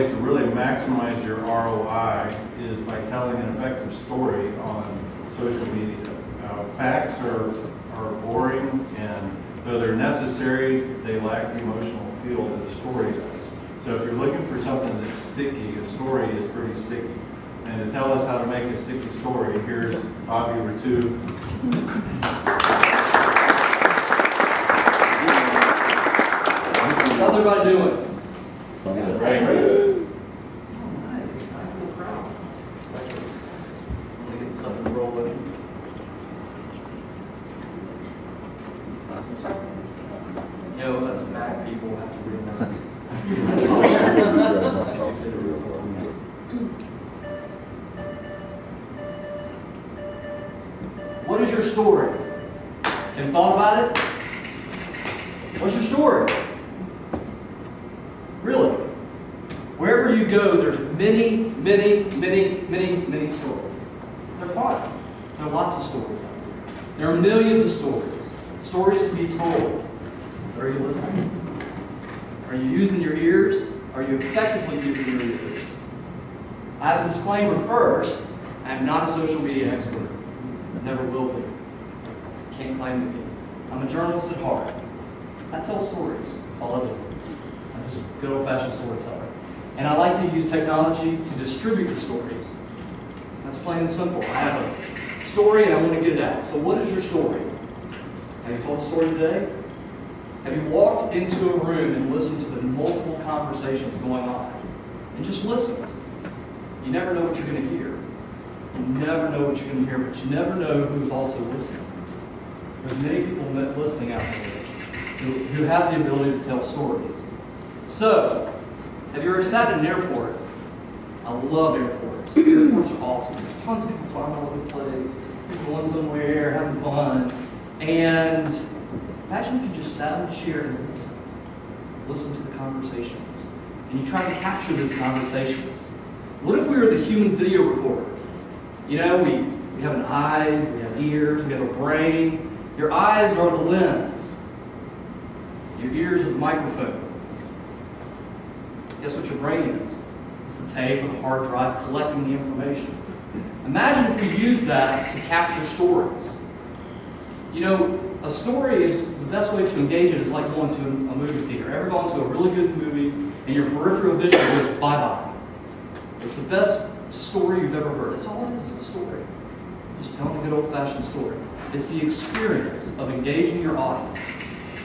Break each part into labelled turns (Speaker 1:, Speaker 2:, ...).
Speaker 1: ways to really maximize your ROI is by telling an effective story on social media. Facts are boring, and though they're necessary, they lack the emotional appeal that a story does. So if you're looking for something that's sticky, a story is pretty sticky. And to tell us how to make a sticky story, here's Bobby Rettew.
Speaker 2: How's everybody doing?
Speaker 1: Great.
Speaker 2: Nice little crowd. Let me get something to roll with. You know, us Mac people have to realize. What is your story? Have you thought about it? What's your story? Really? Wherever you go, there's many stories. They're fun. There are lots of stories out there. There are millions of stories. Stories to be told. Are you listening? Are you using your ears? Are you effectively using your ears? I have a disclaimer first. I am not a social media expert. Never will be. Can't claim to be. I'm a journalist at heart. I tell stories. That's all I do. I'm just a good old-fashioned storyteller. And I like to use technology to distribute the stories. That's plain and simple. I have a story and I want to get it out. So what is your story? Have you told a story today? Have you walked into a room and listened to the multiple conversations going on? And just listened. You never know what you're going to hear. You never know what you're going to hear, but you never know who's also listening. There's many people listening out there who have the ability to tell stories. So, have you ever sat in an airport? I love airports. Airports are awesome. There's tons of people flying all over the place, people going somewhere, having fun. And imagine if you just sat in a chair and listened. Listen to the conversations. And you try to capture these conversations. What if we were the human video recorder? You know, we have an eyes, we have ears, we have a brain. Your eyes are the lens. Your ears are the microphone. Guess what your brain is? It's the tape or the hard drive collecting the information. Imagine if we used that to capture stories. You know, a story is, the best way to engage it is like going to a movie theater. Ever gone to a really good movie and your peripheral vision goes bye-bye? It's the best story you've ever heard. It's all it is a story. Just telling a good old-fashioned story. It's the experience of engaging your audience.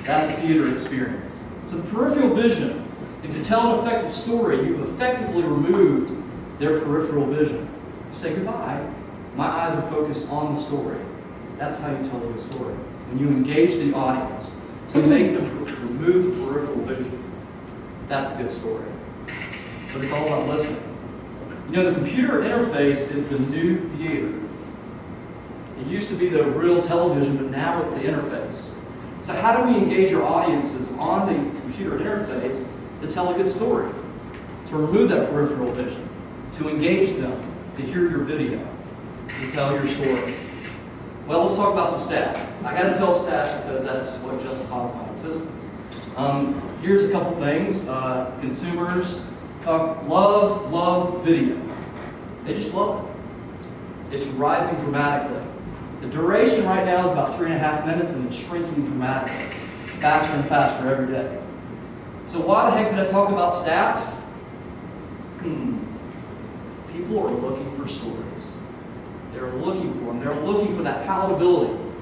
Speaker 2: That's the theater experience. So the peripheral vision, if you tell an effective story, you've effectively removed their peripheral vision. You say goodbye. My eyes are focused on the story. That's how you tell a good story. When you engage the audience to make them remove the peripheral vision, that's a good story. But it's all about listening. You know, the computer interface is the new theater. It used to be the real television, but now it's the interface. So how do we engage our audiences on the computer interface to tell a good story? To remove that peripheral vision, to engage them, to hear your video, to tell your story. Well, let's talk about some stats. I got to tell stats because that's what justifies my existence. Here's a couple things. Consumers love video. They just love it. It's rising dramatically. The duration right now is about 3.5 minutes and it's shrinking dramatically. Faster and faster every day. So why the heck did I talk about stats? People are looking for stories. They're looking for them. They're looking for that palatability.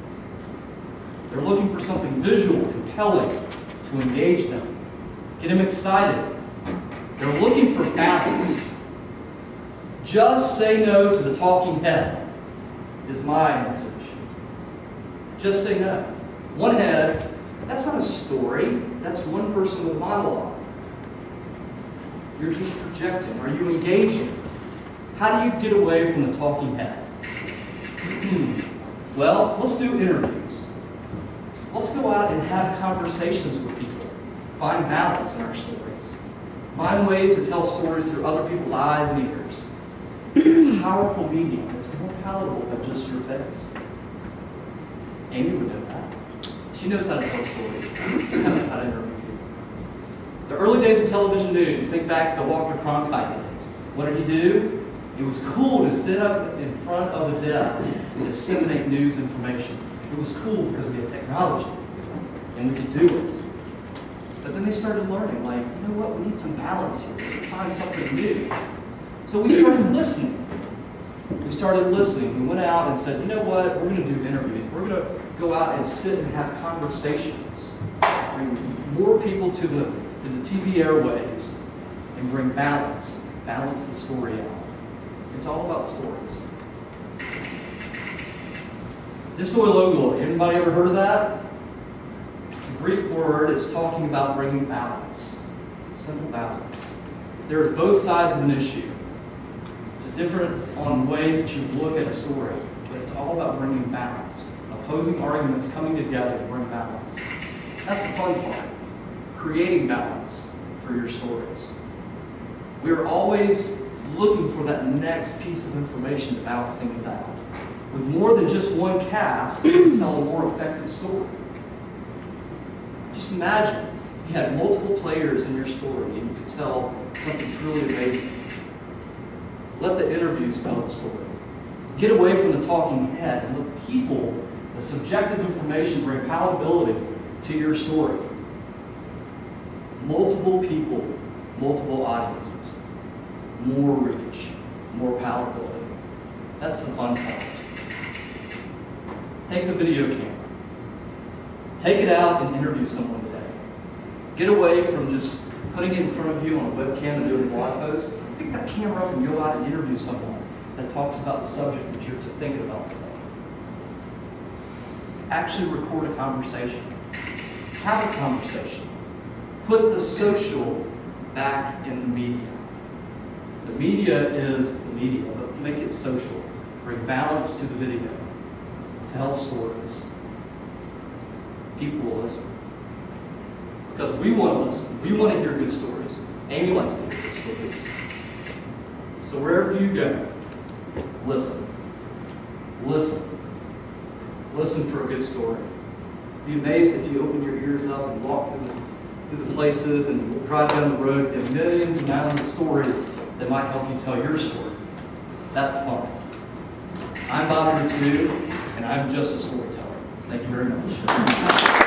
Speaker 2: They're looking for something visual, compelling to engage them. Get them excited. They're looking for balance. Just say no to the talking head is my message. Just say no. One head, that's not a story. That's one person with a monologue. You're just projecting. Are you engaging? How do you get away from the talking head? Well, let's do interviews. Let's go out and have conversations with people. Find balance in our stories. Find ways to tell stories through other people's eyes and ears. It's a powerful medium. It's more palatable than just your face. Amy would know that. She knows how to tell stories. She knows how to interview people. The early days of television news, you think back to the Walter Cronkite days. What did he do? It was cool to sit up in front of the desk and disseminate news information. It was cool because we had technology and we could do it. But then they started learning, like, you know what, we need some balance here. We need to find something new. So we started listening. We went out and said, you know what, we're going to do interviews. We're going to go out and sit and have conversations. Bring more people to the TV airways and bring balance. Balance the story out. It's all about stories. Dystologo, anybody ever heard of that? It's a Greek word. It's talking about bringing balance. Simple balance. There's both sides of an issue. It's different on ways that you look at a story, but it's all about bringing balance. Opposing arguments coming together to bring balance. That's the fun part. Creating balance for your stories. We're always looking for that next piece of information to balance things out. With more than just one cast, you can tell a more effective story. Just imagine if you had multiple players in your story and you could tell something truly amazing. Let the interviews tell the story. Get away from the talking head and let people, the subjective information, bring palatability to your story. Multiple people, multiple audiences, more reach, more palatability. That's the fun part. Take the video camera. Take it out and interview someone today. Get away from just putting it in front of you on a webcam and doing a blog post. Pick that camera up and go out and interview someone that talks about the subject that you're thinking about today. Actually record a conversation. Have a conversation. Put the social back in the media. The media is the media, but make it social. Bring balance to the video. Tell stories. People will listen. Because we want to listen. We want to hear good stories. Amy likes to hear good stories. So wherever you go, listen. Listen. Listen for a good story. Be amazed if you open your ears up and walk through the places and drive down the road. There are millions and millions of stories that might help you tell your story. That's fun. I'm Bobby Rettew, and I'm just a storyteller. Thank you very much.